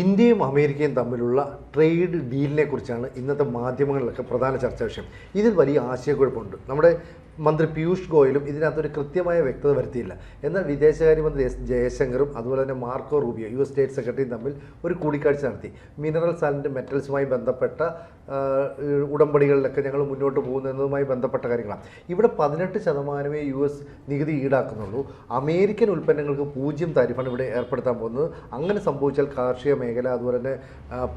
ഇന്ത്യയും അമേരിക്കയും തമ്മിലുള്ള ട്രേഡ് ഡീലിനെ കുറിച്ചാണ് ഇന്നത്തെ മാധ്യമങ്ങളിലൊക്കെ പ്രധാന ചർച്ചാ വിഷയം. ഇതിൽ വലിയ ആശയക്കുഴപ്പമുണ്ട്. നമ്മുടെ മന്ത്രി പീയൂഷ് ഗോയലും ഇതിനകത്തൊരു കൃത്യമായ വ്യക്തത വരുത്തിയില്ല. എന്നാൽ വിദേശകാര്യമന്ത്രി എസ് ജയശങ്കറും അതുപോലെ തന്നെ മാർക്കോ റൂബിയോ US സ്റ്റേറ്റ് സെക്രട്ടറിയും തമ്മിൽ ഒരു കൂടിക്കാഴ്ച നടത്തി. മിനറൽസ് ആൻഡ് മെറ്റൽസുമായി ബന്ധപ്പെട്ട ഉടമ്പടികളിലൊക്കെ ഞങ്ങൾ മുന്നോട്ട് പോകുന്നതുമായി ബന്ധപ്പെട്ട കാര്യങ്ങളാണ്. ഇവിടെ 18% US നികുതി ഈടാക്കുന്നുള്ളൂ. അമേരിക്കൻ ഉൽപ്പന്നങ്ങൾക്ക് 0 താരിഫാണ് ഇവിടെ ഏർപ്പെടുത്താൻ പോകുന്നത്. അങ്ങനെ സംഭവിച്ചാൽ കാർഷിക മേഖല അതുപോലെ തന്നെ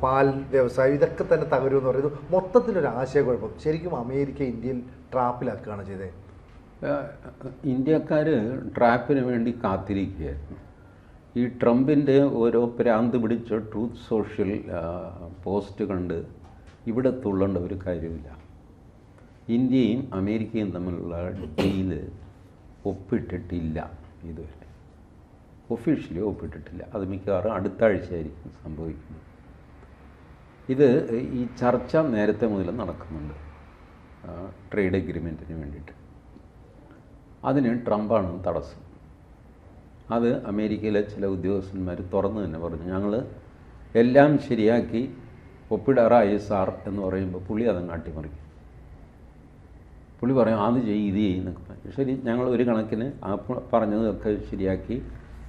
പാൽ വ്യവസായം ഇതൊക്കെ തന്നെ തകരുമെന്ന് പറയുന്നത് മൊത്തത്തിലൊരു ആശയക്കുഴപ്പം. ശരിക്കും അമേരിക്ക ഇന്ത്യയിൽ ട്രാപ്പിലാക്കുകയാണ് ചെയ്തത്. ഇന്ത്യക്കാർ ട്രാപ്പിന് വേണ്ടി കാത്തിരിക്കുകയായിരുന്നു. ഈ ട്രംപിൻ്റെ ഓരോ പ്രാന്ത് പിടിച്ച ട്രൂത്ത് സോഷ്യൽ പോസ്റ്റ് കണ്ട് ഇവിടെ തുള്ളേണ്ട ഒരു കാര്യമില്ല. ഇന്ത്യയും അമേരിക്കയും തമ്മിലുള്ള ഡീല് ഒപ്പിട്ടിട്ടില്ല ഇതുവരെ. ഒഫീഷ്യലി ഒപ്പിട്ടിട്ടില്ല. അത് മിക്കവാറും അടുത്ത ആഴ്ചയായിരിക്കും സംഭവിക്കുന്നത്. ഇത് ഈ ചർച്ച നേരത്തെ മുതൽ നടക്കുന്നുണ്ട് ട്രേഡ് എഗ്രിമെൻറ്റിന് വേണ്ടിയിട്ട്. അതിന് ട്രംപാണ് തടസ്സം. അത് അമേരിക്കയിലെ ചില ഉദ്യോഗസ്ഥന്മാർ തുറന്നു തന്നെ പറഞ്ഞു. ഞങ്ങൾ എല്ലാം ശരിയാക്കി ഒപ്പിടാറായി സാർ എന്ന് പറയുമ്പോൾ പുള്ളി അതങ്ങ് അട്ടിമറിക്കും. പുള്ളി പറയും അത് ചെയ്യും ഇത് ചെയ്യുന്നൊക്കെ പറയും. ശരി, ഞങ്ങൾ ഒരു കണക്കിന് ആ പറഞ്ഞതൊക്കെ ശരിയാക്കി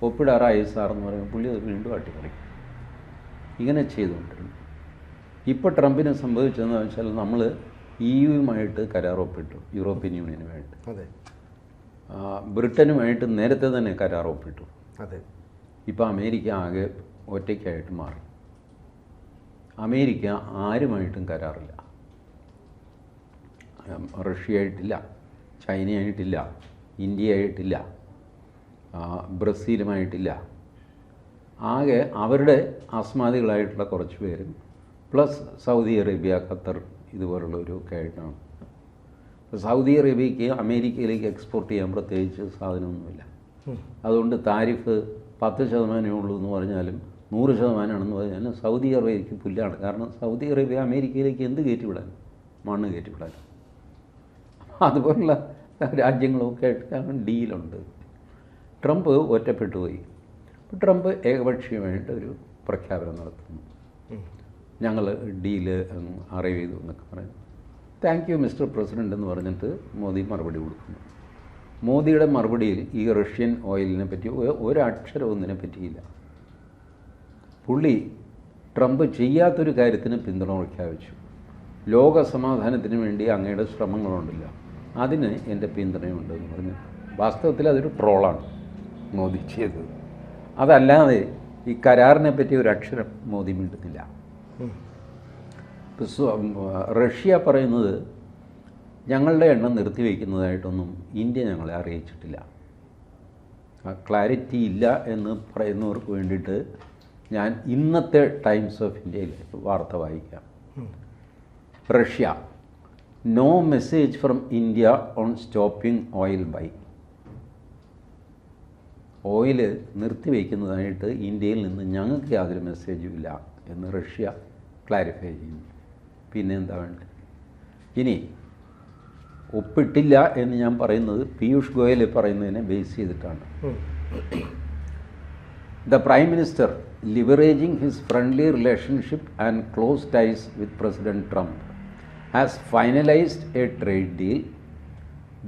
ഒപ്പിടാറായി സാർ എന്ന് പറയുമ്പോൾ പുള്ളി അത് വീണ്ടും അട്ടിമറിക്കും. ഇങ്ങനെ ചെയ്തുകൊണ്ടിരുന്നു. ഇപ്പോൾ ട്രംപിന് സംഭവിച്ചതെന്ന് വെച്ചാൽ നമ്മൾ EUമായിട്ട് കരാർ ഒപ്പിട്ടു, യൂറോപ്യൻ യൂണിയനുമായിട്ട്. അതെ. ബ്രിട്ടനുമായിട്ട് നേരത്തെ തന്നെ കരാർ ഒപ്പിട്ടു. അതെ. ഇപ്പോൾ അമേരിക്ക ആകെ ഒറ്റയ്ക്കായിട്ട് മാറി. അമേരിക്ക ആരുമായിട്ടും കരാറില്ല. റഷ്യയായിട്ടില്ല, ചൈനയായിട്ടില്ല, ഇന്ത്യയായിട്ടില്ല, ബ്രസീലുമായിട്ടില്ല. ആകെ അവരുടെ അസ്മാദികളായിട്ടുള്ള കുറച്ച് പേരും പ്ലസ് സൗദി അറേബ്യ, ഖത്തർ ഇതുപോലുള്ളവരൊക്കെ ആയിട്ടാണ്. സൗദി അറേബ്യയ്ക്ക് അമേരിക്കയിലേക്ക് എക്സ്പോർട്ട് ചെയ്യാൻ പ്രത്യേകിച്ച് സാധനമൊന്നുമില്ല. അതുകൊണ്ട് താരിഫ് 10% ഉള്ളൂ എന്ന് പറഞ്ഞാലും 100% പറഞ്ഞാലും സൗദി അറേബ്യയ്ക്ക് പുല്ലാണ്. കാരണം സൗദി അറേബ്യ അമേരിക്കയിലേക്ക് എന്ത് കയറ്റിവിടാൻ? മണ്ണ് കയറ്റിവിടാൻ. അതുപോലുള്ള രാജ്യങ്ങളൊക്കെ ആയിട്ട് ഡീലുണ്ട്. ട്രംപ് ഒറ്റപ്പെട്ടു പോയി. ട്രംപ് ഏകപക്ഷീയമായിട്ട് ഒരു പ്രഖ്യാപനം നടത്തുന്നു. ഞങ്ങൾ ഡീല് അറൈവ് ചെയ്തു എന്നൊക്കെ പറയുന്നു. താങ്ക് യു മിസ്റ്റർ പ്രസിഡൻ്റ് എന്ന് പറഞ്ഞിട്ട് മോദി മറുപടി കൊടുക്കുന്നു. മോദിയുടെ മറുപടിയിൽ ഈ റഷ്യൻ ഓയിലിനെ പറ്റി ഒരക്ഷരം ഒന്നിനെ പറ്റിയില്ല. പുള്ളി ട്രംപ് ചെയ്യാത്തൊരു കാര്യത്തിന് പിന്തുണ പ്രഖ്യാപിച്ചു. ലോക സമാധാനത്തിന് വേണ്ടി അങ്ങയുടെ ശ്രമങ്ങളുണ്ടല്ല, അതിന് എൻ്റെ പിന്തുണയുണ്ട് എന്ന് പറഞ്ഞു. വാസ്തവത്തിൽ അതൊരു ട്രോളാണ് മോദി ചെയ്തത്. അതല്ലാതെ ഈ കരാറിനെ പറ്റി ഒരു അക്ഷരം മോദി മിണ്ടുന്നില്ല. റഷ്യ പറയുന്നത് ഞങ്ങളുടെ എണ്ണം നിർത്തിവെക്കുന്നതായിട്ടൊന്നും ഇന്ത്യ ഞങ്ങളെ അറിയിച്ചിട്ടില്ല. ക്ലാരിറ്റി ഇല്ല എന്ന് പറയുന്നവർക്ക് വേണ്ടിയിട്ട് ഞാൻ ഇന്നത്തെ ടൈംസ് ഓഫ് ഇന്ത്യയിൽ വാർത്ത വായിക്കാം. Russia: no message from India on stopping oil buy. Oil നിർത്തിവെക്കുന്നതായിട്ട് ഇന്ത്യയിൽ നിന്ന് ഞങ്ങൾക്ക് യാതൊരു മെസ്സേജും ഇല്ല എന്ന് റഷ്യ ക്ലാരിഫൈ ചെയ്യുന്നു. പിന്നെ എന്താ വേണ്ടത്? ഇനി ഒപ്പിട്ടില്ല എന്ന് ഞാൻ പറയുന്നത് പീയൂഷ് ഗോയൽ പറയുന്നതിനെ ബേസ് ചെയ്തിട്ടാണ്. The prime minister leveraging his friendly relationship and close ties with president Trump has finalised a trade deal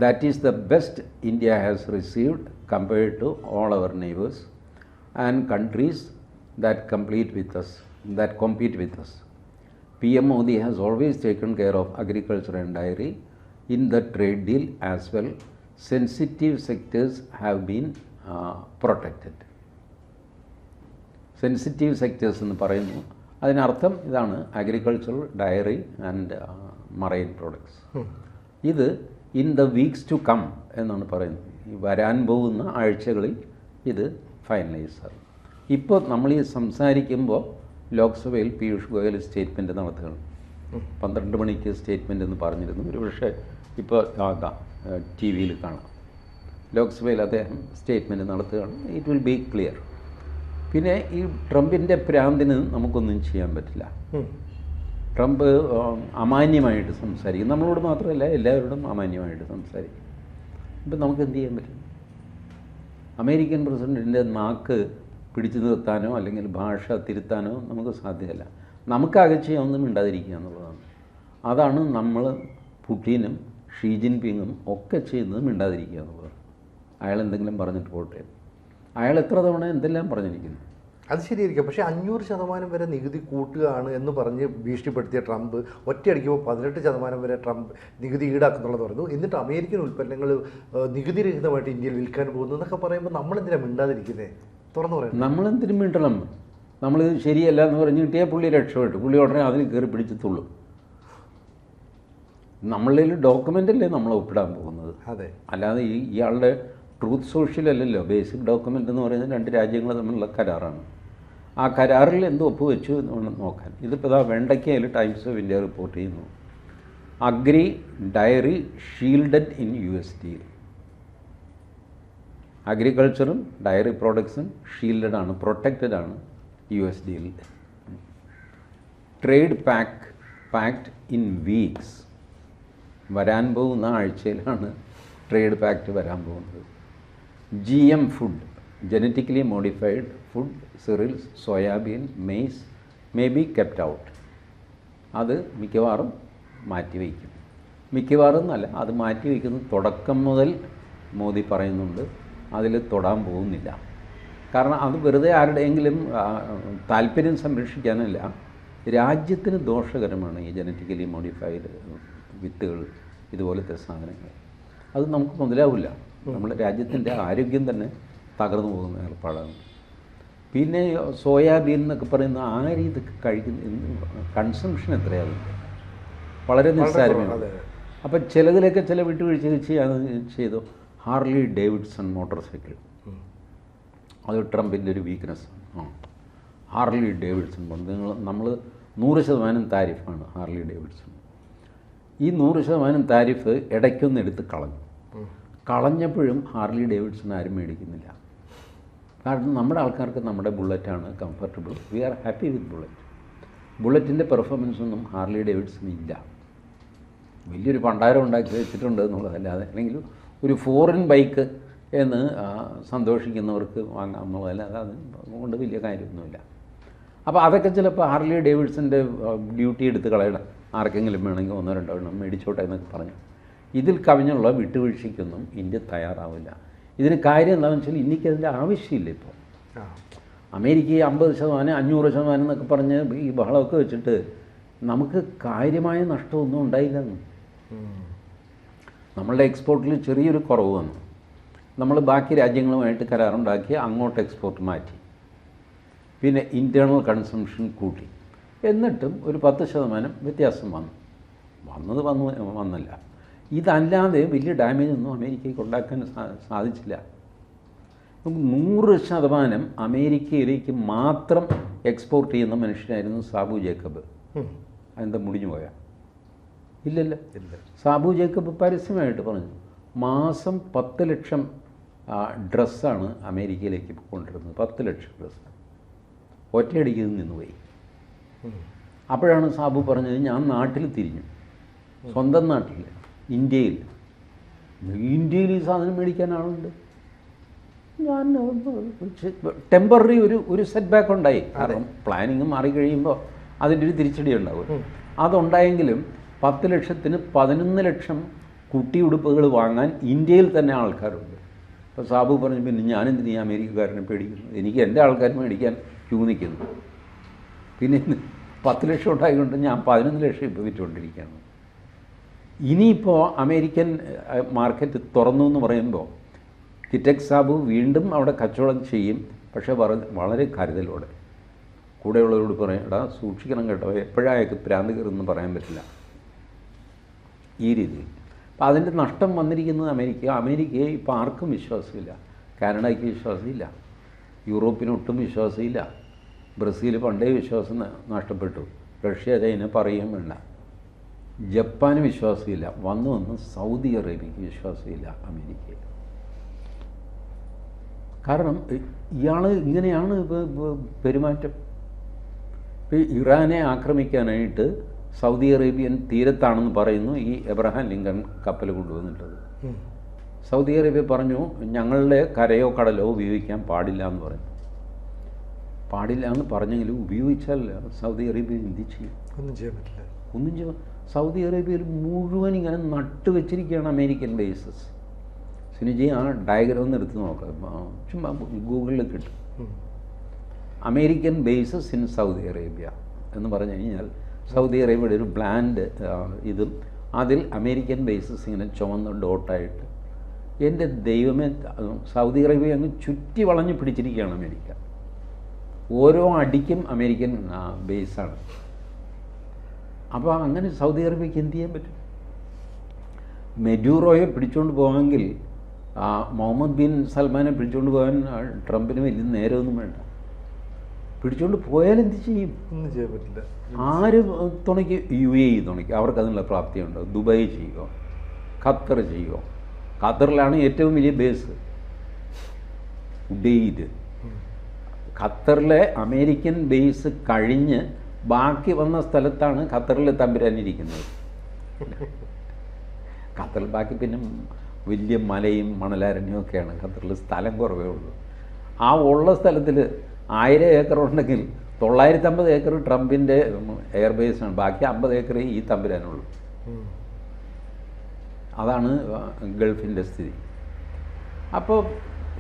that is the best India has received compared to all our neighbors and countries that compete with us. PM Modi has always taken care of agriculture and dairy in the trade deal as well. Sensitive sectors have been protected. Sensitive sectors എന്ന് പറയുന്നു. അതിനർത്ഥം ഇതാണ്: agriculture, dairy and marine products. ഇത് in the weeks to come എന്നാണ് പറയുന്നത്. ഈ വരാൻ പോകുന്ന ആഴ്ചകളിൽ ഇത് ഫൈനലൈസ് ആകും. ഇപ്പോൾ നമ്മൾ ഈ സംസാരിക്കുമ്പോൾ ലോക്സഭയിൽ പീയൂഷ് ഗോയൽ സ്റ്റേറ്റ്മെൻറ്റ് നടത്തുകയാണ്. 12 മണിക്ക് സ്റ്റേറ്റ്മെൻ്റ് എന്ന് പറഞ്ഞിരുന്നു. ഒരു പക്ഷേ ഇപ്പോൾ TV കാണാം. ലോക്സഭയിൽ അദ്ദേഹം സ്റ്റേറ്റ്മെൻറ്റ് നടത്തുകയാണ്. It will be clear. പിന്നെ ഈ ട്രംപിൻ്റെ പ്രാന്തിന് നമുക്കൊന്നും ചെയ്യാൻ പറ്റില്ല. ട്രംപ് അമാന്യമായിട്ട് സംസാരിക്കും. നമ്മളോട് മാത്രമല്ല, എല്ലാവരോടും അമാന്യമായിട്ട് സംസാരിക്കും. ഇപ്പം നമുക്ക് എന്ത് ചെയ്യാൻ പറ്റും? അമേരിക്കൻ പ്രസിഡൻറ്റിൻ്റെ നാക്ക് പിടിച്ചു നിർത്താനോ അല്ലെങ്കിൽ ഭാഷ തിരുത്താനോ നമുക്ക് സാധ്യമല്ല. നമുക്കാകെ ചെയ്യാവുന്നതും മിണ്ടാതിരിക്കുക എന്നുള്ളതാണ്. അതാണ് നമ്മൾ പുടിനും ഷീ ജിൻപിങ്ങും ഒക്കെ ചെയ്യുന്നത്, മിണ്ടാതിരിക്കുക എന്നുള്ളതാണ്. അയാൾ എന്തെങ്കിലും പറഞ്ഞിട്ട് പോട്ടെ. അയാൾ എത്ര തവണ എന്തെല്ലാം പറഞ്ഞിരിക്കുന്നു. അത് ശരിയായിരിക്കും. പക്ഷേ 500% വരെ നികുതി കൂട്ടുകയാണ് എന്ന് പറഞ്ഞ് ഭീഷണിപ്പെടുത്തിയ ട്രംപ് ഒറ്റയടിക്കുമ്പോൾ 18% വരെ ട്രംപ് നികുതി ഈടാക്കുന്നുള്ളത് പറഞ്ഞു. എന്നിട്ട് അമേരിക്കൻ ഉൽപ്പന്നങ്ങൾ നികുതി രഹിതമായിട്ട് ഇന്ത്യയിൽ വിൽക്കാൻ പോകുന്നു എന്നൊക്കെ പറയുമ്പോൾ നമ്മളെന്തിനാണ് മിണ്ടാതിരിക്കുന്നത്? തുറന്നു പറയാം. നമ്മളെന്തിനും മിണ്ടണം? നമ്മളിത് ശരിയല്ല എന്ന് പറഞ്ഞ് കിട്ടിയാൽ പുള്ളി രക്ഷപ്പെട്ടു. പുള്ളി ഉടനെ അതിൽ കയറി പിടിച്ചത്തുള്ളൂ. നമ്മളിൽ ഡോക്യുമെൻ്റല്ലേ നമ്മൾ ഒപ്പിടാൻ പോകുന്നത്. അതെ, അല്ലാതെ ഇയാളുടെ ട്രൂത്ത് സോഷ്യൽ അല്ലല്ലോ. ബേസിക് ഡോക്യുമെൻ്റ് എന്ന് പറയുന്നത് 2 രാജ്യങ്ങൾ തമ്മിലുള്ള കരാറാണ്. ആ കരാറിൽ എന്ത് ഒപ്പുവെച്ചു എന്ന് വേണം നോക്കാൻ. ഇതിപ്പോൾ വെണ്ടയ്ക്കയിൽ ടൈംസ് ഓഫ് ഇന്ത്യ റിപ്പോർട്ട് ചെയ്യുന്നു, agri dairy shielded in USD. അഗ്രികൾച്ചറും ഡയറി പ്രോഡക്ട്സും ഷീൽഡഡ് ആണ്, പ്രൊട്ടക്റ്റഡ് ആണ് USDയിൽ. Trade pact in weeks. വരാൻ പോകുന്ന ആഴ്ചയിലാണ് ട്രേഡ് പാക്റ്റ് വരാൻ പോകുന്നത്. GM food, genetically modified food, cereals, soybean, maize may be kept out. അത് മിക്കവാറും മാറ്റിവെക്കും. മിക്കവാറും എന്നല്ല, അത് മാറ്റിവെക്കുന്നത് തുടക്കം മുതൽ മോദി പറയുന്നുണ്ട്. അതിൽ തൊടാൻ പോകുന്നില്ല. കാരണം അത് വെറുതെ ആരുടെയെങ്കിലും താല്പര്യം സംരക്ഷിക്കാനല്ല, രാജ്യത്തിന് ദോഷകരമാണ് ഈ ജനറ്റിക്കലി മോഡിഫൈഡ് വിത്തുകൾ, ഇതുപോലത്തെ സാധനങ്ങൾ. അത് നമുക്ക് മുതലാവില്ല. നമ്മുടെ രാജ്യത്തിൻ്റെ ആരോഗ്യം തന്നെ തകർന്നു പോകുന്ന ഏർപ്പാടാണ്. പിന്നെ സോയാബീൻ എന്നൊക്കെ പറയുന്ന ആ രീതി കഴിക്കുന്ന കൺസംഷൻ എത്രയാണ്? വളരെ നിസ്സാരമാണ്. അപ്പം ചിലതിലൊക്കെ ചില വിട്ടുവീഴ്ച ചെയ്തു. ഹാർലി ഡേവിഡ്സൺ മോട്ടോർ സൈക്കിൾ, അത് ട്രംപിൻ്റെ ഒരു വീക്ക്നെസ്. ഹാർലി ഡേവിഡ്സൺ നമ്മൾ 100% താരിഫാണ് ഹാർലി ഡേവിഡ്സൺ. ഈ 100% താരിഫ് ഇടയ്ക്കൊന്ന് എടുത്ത് കളഞ്ഞപ്പോഴും ഹാർലി ഡേവിഡ്സൺ ആരും മേടിക്കുന്നില്ല. കാരണം നമ്മുടെ ആൾക്കാർക്ക് നമ്മുടെ ബുള്ളറ്റാണ് comfortable. We are happy with ബുള്ളറ്റിൻ്റെ പെർഫോമൻസ് ഒന്നും ഹാർലി ഡേവിഡ്സൺ ഇല്ല. വലിയൊരു പണ്ടാരം ഉണ്ടാക്കി വെച്ചിട്ടുണ്ട് എന്നുള്ളതല്ലാതെ, അല്ലെങ്കിൽ ഒരു ഫോറിൻ ബൈക്ക് എന്ന് സന്തോഷിക്കുന്നവർക്ക് വാങ്ങാം എന്നുള്ളതല്ലാതെ അതുകൊണ്ട് വലിയ കാര്യമൊന്നുമില്ല. അപ്പോൾ അതൊക്കെ ചിലപ്പോൾ ഹാർലി ഡേവിഡ്സൻ്റെ ഡ്യൂട്ടി എടുത്ത് കളയണം. ആർക്കെങ്കിലും വേണമെങ്കിൽ 1-2 എണ്ണം മേടിച്ചോട്ടെ എന്നൊക്കെ പറഞ്ഞു. ഇതിൽ കവിഞ്ഞുള്ള വിട്ടുവീഴ്ചയ്ക്കൊന്നും ഇന്ത്യ തയ്യാറാവില്ല. ഇതിന് കാര്യം എന്താണെന്ന് വെച്ചാൽ ഇന്ത്യക്ക് അതിൻ്റെ ആവശ്യമില്ല. ഇപ്പോൾ അമേരിക്ക 50%, 500% എന്നൊക്കെ പറഞ്ഞ് ഈ ബഹളമൊക്കെ വെച്ചിട്ട് നമുക്ക് കാര്യമായ നഷ്ടമൊന്നും ഉണ്ടായില്ലെന്ന്. നമ്മളുടെ എക്സ്പോർട്ടിൽ ചെറിയൊരു കുറവ് വന്നു. നമ്മൾ ബാക്കി രാജ്യങ്ങളുമായിട്ട് കരാറുണ്ടാക്കി അങ്ങോട്ട് എക്സ്പോർട്ട് മാറ്റി. പിന്നെ ഇൻറ്റേർണൽ കൺസംഷൻ കൂട്ടി. എന്നിട്ടും ഒരു 10% വ്യത്യാസം വന്നില്ല. ഇതല്ലാതെ വലിയ ഡാമേജ് ഒന്നും അമേരിക്കയ്ക്ക് ഉണ്ടാക്കാൻ സാധിച്ചില്ല. 100% അമേരിക്കയിലേക്ക് മാത്രം എക്സ്പോർട്ട് ചെയ്യുന്ന മനുഷ്യനായിരുന്നു സാബു ജേക്കബ്. അതെന്താ മുടിഞ്ഞു പോയാൽ? ഇല്ലല്ല. സാബു ജേക്കബ് പരസ്യമായിട്ട് പറഞ്ഞു, മാസം 10 ലക്ഷം ഡ്രസ്സാണ് അമേരിക്കയിലേക്ക് കൊണ്ടിരുന്നത്. 10 ലക്ഷം ഡ്രസ്സ് ഒറ്റയടിക്ക് നിന്നുപോയി. അപ്പോഴാണ് സാബു പറഞ്ഞത്, ഞാൻ നാട്ടിൽ തിരിഞ്ഞു, സ്വന്തം നാട്ടിൽ, ഇന്ത്യയിൽ ഈ സാധനം മേടിക്കാൻ ആളുണ്ട്. ഞാൻ ടെമ്പററി ഒരു സെറ്റ് ബാക്ക് ഉണ്ടായി. കാരണം പ്ലാനിങ് മാറിക്കഴിയുമ്പോൾ അതിൻ്റെ ഒരു തിരിച്ചടി ഉണ്ടാവും. അതുണ്ടായെങ്കിലും 10 ലക്ഷത്തിന് 11 ലക്ഷം കുട്ടിയുടുപ്പുകൾ വാങ്ങാൻ ഇന്ത്യയിൽ തന്നെ ആൾക്കാരുണ്ട്. അപ്പോൾ സാബു പറഞ്ഞു, പിന്നെ ഞാനെന്തിനീ അമേരിക്കക്കാരനെ പേടിക്കുന്നു, എനിക്ക് എൻ്റെ ആൾക്കാർ മേടിക്കാൻ ക്യൂ നിൽക്കുന്നു. പിന്നെ 10 ലക്ഷം ഉണ്ടായതുകൊണ്ട് ഞാൻ 11 ലക്ഷം ഇപ്പോൾ വിറ്റുകൊണ്ടിരിക്കുകയാണ്. ഇനിയിപ്പോൾ അമേരിക്കൻ മാർക്കറ്റ് തുറന്നു എന്ന് പറയുമ്പോൾ കിറ്റക് സാബു വീണ്ടും അവിടെ കച്ചവടം ചെയ്യും. പക്ഷേ വളരെ കരുതലോടെ. കൂടെയുള്ളവരോട് പറയും, എടാ സൂക്ഷിക്കണം കേട്ടോ, എപ്പോഴായൊക്കെ പ്രാന്ത് കയറുമെന്ന് പറയാൻ പറ്റില്ല. ഈ രീതിയിൽ അപ്പോൾ അതിൻ്റെ നഷ്ടം വന്നിരിക്കുന്നത് അമേരിക്കയെ ഇപ്പോൾ ആർക്കും വിശ്വാസമില്ല. കാനഡയ്ക്ക് വിശ്വാസമില്ല, യൂറോപ്പിനൊട്ടും വിശ്വാസമില്ല, ബ്രസീൽ പണ്ടേ വിശ്വാസം നഷ്ടപ്പെട്ടു, റഷ്യ ചൈന പറയുകയും വേണ്ട, ജപ്പാന് വിശ്വാസമില്ല, വന്ന് സൗദി അറേബ്യയ്ക്ക് വിശ്വാസമില്ല അമേരിക്കയിൽ. കാരണം ഇയാൾ ഇങ്ങനെയാണ് പെരുമാറ്റം. ഇറാനെ ആക്രമിക്കാനായിട്ട് സൗദി അറേബ്യൻ തീരത്താണെന്ന് പറയുന്നു ഈ എബ്രഹാം ലിങ്കൺ കപ്പൽ കൊണ്ടുവന്നിട്ടത്. സൗദി അറേബ്യ പറഞ്ഞു, ഞങ്ങളുടെ കരയോ കടലോ ഉപയോഗിക്കാൻ പാടില്ല എന്ന് പറഞ്ഞു. പാടില്ല എന്ന് പറഞ്ഞെങ്കിലും ഉപയോഗിച്ചാൽ സൗദി അറേബ്യ എന്ത് ചെയ്യും? ഒന്നും ചെയ്യാൻ പറ്റില്ല. ഒന്നും ചെയ്യും. സൗദി അറേബ്യയിൽ മുഴുവൻ ഇങ്ങനെ നട്ട് വെച്ചിരിക്കുകയാണ് അമേരിക്കൻ ബേസസ്. സിനിജി ആ ഡയഗ്രം ഒന്ന് എടുത്ത് നോക്കാം, ചുമ്മാ ഗൂഗിളിൽ കിട്ടും. American bases in Saudi Arabia എന്ന് പറഞ്ഞു കഴിഞ്ഞാൽ സൗദി അറേബ്യയുടെ ഒരു ബ്ലാൻഡ് ഇതും അതിൽ അമേരിക്കൻ ബേസസ് ഇങ്ങനെ ചുവന്ന ഡോട്ടായിട്ട്. എൻ്റെ ദൈവമേ, സൗദി അറേബ്യ അങ്ങ് ചുറ്റി വളഞ്ഞ് പിടിച്ചിരിക്കുകയാണ് അമേരിക്ക. ഓരോ അടിക്കും അമേരിക്കൻ ബേസാണ്. അപ്പോൾ അങ്ങനെ സൗദി അറേബ്യക്ക് എന്ത് ചെയ്യാൻ പറ്റും? മെഡൂറോയെ പിടിച്ചുകൊണ്ട് പോകാമെങ്കിൽ മുഹമ്മദ് ബിൻ സൽമാനെ പിടിച്ചുകൊണ്ട് പോകാൻ ട്രംപിന് വലിയ നേരമൊന്നും വേണ്ട. പിടിച്ചുകൊണ്ട് പോയാൽ എന്ത് ചെയ്യും? ഒന്നും ചെയ്യാൻ പറ്റില്ല. ആര് തുണയ്ക്ക്? UAE തുണയ്ക്ക്, അവർക്ക് അതിനുള്ള പ്രാപ്തിയുണ്ട്. ദുബായ് ചെയ്യുമോ? ഖത്തർ ചെയ്യുമോ? ഖത്തറിലാണ് ഏറ്റവും വലിയ ബേസ്, ഉഡെയ്ദ്. ഖത്തറിലെ അമേരിക്കൻ ബേസ് കഴിഞ്ഞ് ബാക്കി വന്ന സ്ഥലത്താണ് ഖത്തറിൽ തമ്പുരാനിരിക്കുന്നത്. ഖത്തറിൽ ബാക്കി പിന്നെ വലിയ മലയും മണലാരണ്യവും ഒക്കെയാണ്. ഖത്തറിൽ സ്ഥലം കുറവേ ഉള്ളൂ. ആ ഉള്ള സ്ഥലത്തിൽ 1000 ഏക്കർ ഉണ്ടെങ്കിൽ 950 ഏക്കർ ട്രംപിൻ്റെ എയർബേസാണ്, ബാക്കി 50 ഏക്കർ ഈ തമ്പുരാനുള്ളൂ. അതാണ് ഗൾഫിൻ്റെ സ്ഥിതി. അപ്പോൾ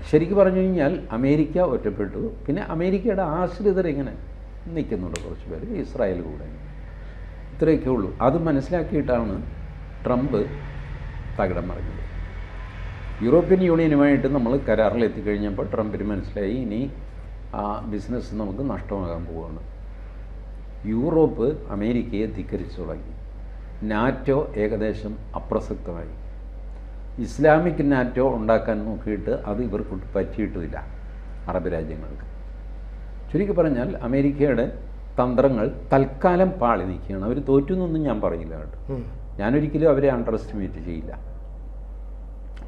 ശരിക്കും പറഞ്ഞു കഴിഞ്ഞാൽ അമേരിക്ക ഒറ്റപ്പെട്ടു. പിന്നെ അമേരിക്കയുടെ ആശ്രിതർ ഇങ്ങനെ നിൽക്കുന്നുണ്ട് കുറച്ച് പേര്, ഇസ്രായേൽ കൂടെ. ഇത്രയൊക്കെ ഉള്ളൂ. അത് മനസ്സിലാക്കിയിട്ടാണ് ട്രംപ് തകിടം മറിഞ്ഞത്. യൂറോപ്യൻ യൂണിയനുമായിട്ട് നമ്മൾ കരാറിൽ എത്തിക്കഴിഞ്ഞപ്പോൾ ട്രംപിന് മനസ്സിലായി ഇനി ആ ബിസിനസ് നമുക്ക് നഷ്ടമാകാൻ പോവുകയാണ്. യൂറോപ്പ് അമേരിക്കയെ ധിക്കരിച്ചു തുടങ്ങി. നാറ്റോ ഏകദേശം അപ്രസക്തമായി. ഇസ്ലാമിക് നാറ്റോ ഉണ്ടാക്കാൻ നോക്കിയിട്ട് അത് ഇവർക്ക് പറ്റിയിട്ടുമില്ല അറബ് രാജ്യങ്ങൾക്ക്. ചുരുക്കി പറഞ്ഞാൽ അമേരിക്കയുടെ തന്ത്രങ്ങൾ തൽക്കാലം പാളി നിൽക്കുകയാണ്. അവർ തോറ്റുന്നൊന്നും ഞാൻ പറയില്ല കേട്ടോ. ഞാനൊരിക്കലും അവരെ അണ്ടർ എസ്റ്റിമേറ്റ് ചെയ്യില്ല.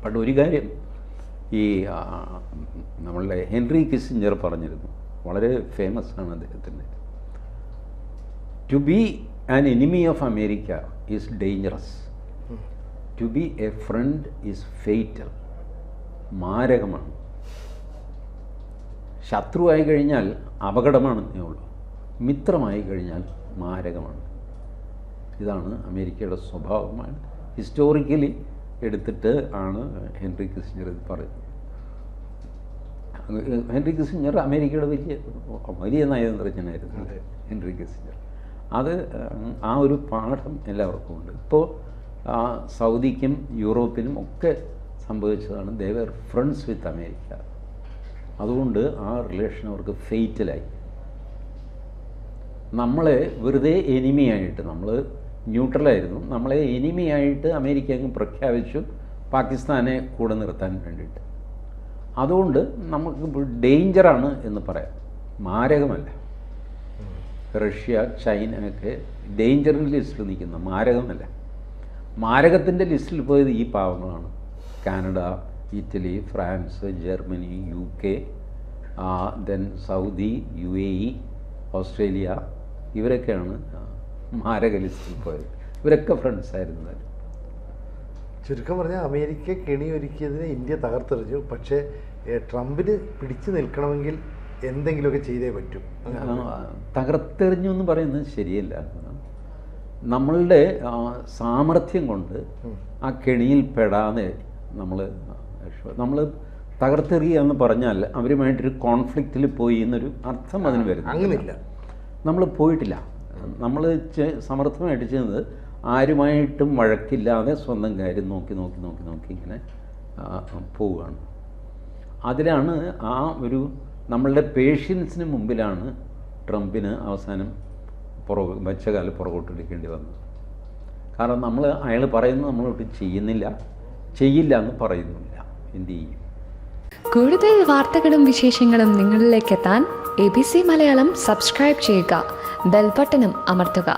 പക്ഷെ ഒരു കാര്യം ഈ നമ്മളുടെ ഹെൻറി കിസ്സിഞ്ചർ പറഞ്ഞിരുന്നു, വളരെ ഫേമസ് ആണ് അദ്ദേഹത്തിൻ്റെ. To be an enemy of America is dangerous, to be a friend is fatal. മാരകമാണ്. ശത്രുവായി കഴിഞ്ഞാൽ അപകടമാണെന്നേ ഉള്ളൂ, മിത്രമായി കഴിഞ്ഞാൽ മാരകമാണ്. ഇതാണ് അമേരിക്കയുടെ സ്വഭാവമാണ്. ഹിസ്റ്റോറിക്കലി എടുത്തിട്ട് ആണ് ഹെൻറി കിസ്സിഞ്ചർ ഇത് പറയുന്നത്. ഹെൻറി കിസ്സിഞ്ചർ അമേരിക്കയുടെ വലിയ നയതന്ത്രജ്ഞനായിരുന്നു ഹെൻറി കിസ്സിഞ്ചർ. അത് ആ ഒരു പാഠം എല്ലാവർക്കും ഉണ്ട്. ഇപ്പോൾ സൗദിക്കും യൂറോപ്പിനും ഒക്കെ സംഭവിച്ചതാണ്. They were friends with America. അതുകൊണ്ട് ആ റിലേഷൻ അവർക്ക് ഫെയ്റ്റലായി. നമ്മളെ വെറുതെ എനിമിയായിട്ട്, നമ്മൾ ന്യൂട്രലായിരുന്നു, നമ്മളെ എനിമിയായിട്ട് അമേരിക്ക അങ്ങ് പ്രഖ്യാപിച്ചു പാകിസ്ഥാനെ കൂടെ നിർത്താൻ വേണ്ടിയിട്ട്. അതുകൊണ്ട് നമുക്ക് ഡേഞ്ചറാണ് എന്ന് പറയാം, മാരകമല്ല. റഷ്യ, ചൈന ഒക്കെ ഡേഞ്ചറിൻ്റെ ലിസ്റ്റിൽ നിൽക്കുന്ന, മാരകമല്ല. മാരകത്തിൻ്റെ ലിസ്റ്റിൽ പോയത് ഈ പാവങ്ങളാണ്. Canada, Italy, France, Germany, UK, then Saudi, UAE, Australia, ഇവരൊക്കെയാണ് മാരക ലിസ്റ്റിൽ പോയത്. ഇവരൊക്കെ ഫ്രണ്ട്സ് ആയിരുന്നു. ചുരുക്കം പറഞ്ഞാൽ അമേരിക്ക കെണിയൊരുക്കിയതിന് ഇന്ത്യ തകർത്തെറിഞ്ഞു. പക്ഷേ ട്രംപിന് പിടിച്ചു നിൽക്കണമെങ്കിൽ എന്തെങ്കിലുമൊക്കെ ചെയ്തേ പറ്റൂ. തകർത്തെറിഞ്ഞു എന്ന് പറയുന്നത് ശരിയല്ല. നമ്മളുടെ സാമർഥ്യം കൊണ്ട് ആ കെണിയിൽ പെടാതെ നമ്മൾ തകർത്തെറിയുക എന്ന് പറഞ്ഞാൽ അവരുമായിട്ടൊരു കോൺഫ്ലിക്റ്റിൽ പോയി എന്നൊരു അർത്ഥം അതിന് വരുന്നു. അങ്ങനെയില്ല, നമ്മൾ പോയിട്ടില്ല. നമ്മൾ സമർത്ഥമായിട്ട് ചെയ്യുന്നത് ആരുമായിട്ടും വഴക്കില്ലാതെ സ്വന്തം കാര്യം നോക്കി ഇങ്ങനെ പോവുകയാണ്. അതിലാണ് ആ ഒരു നമ്മളുടെ പേഷ്യൻസിന് മുമ്പിലാണ് ട്രംപിന് അവസാനം വെച്ചകാലം പുറകോട്ടെടുക്കേണ്ടി വന്നത്. കാരണം അയാൾ പറയുന്നത് നമ്മളോട്ട് ചെയ്യില്ല എന്ന് പറയുന്നില്ല. എന്ത് ചെയ്യും? കൂടുതൽ വാർത്തകളും വിശേഷങ്ങളും നിങ്ങളിലേക്ക് എത്താൻ ABC മലയാളം സബ്സ്ക്രൈബ് ചെയ്യുക, ബെൽ ബട്ടണും അമർത്തുക.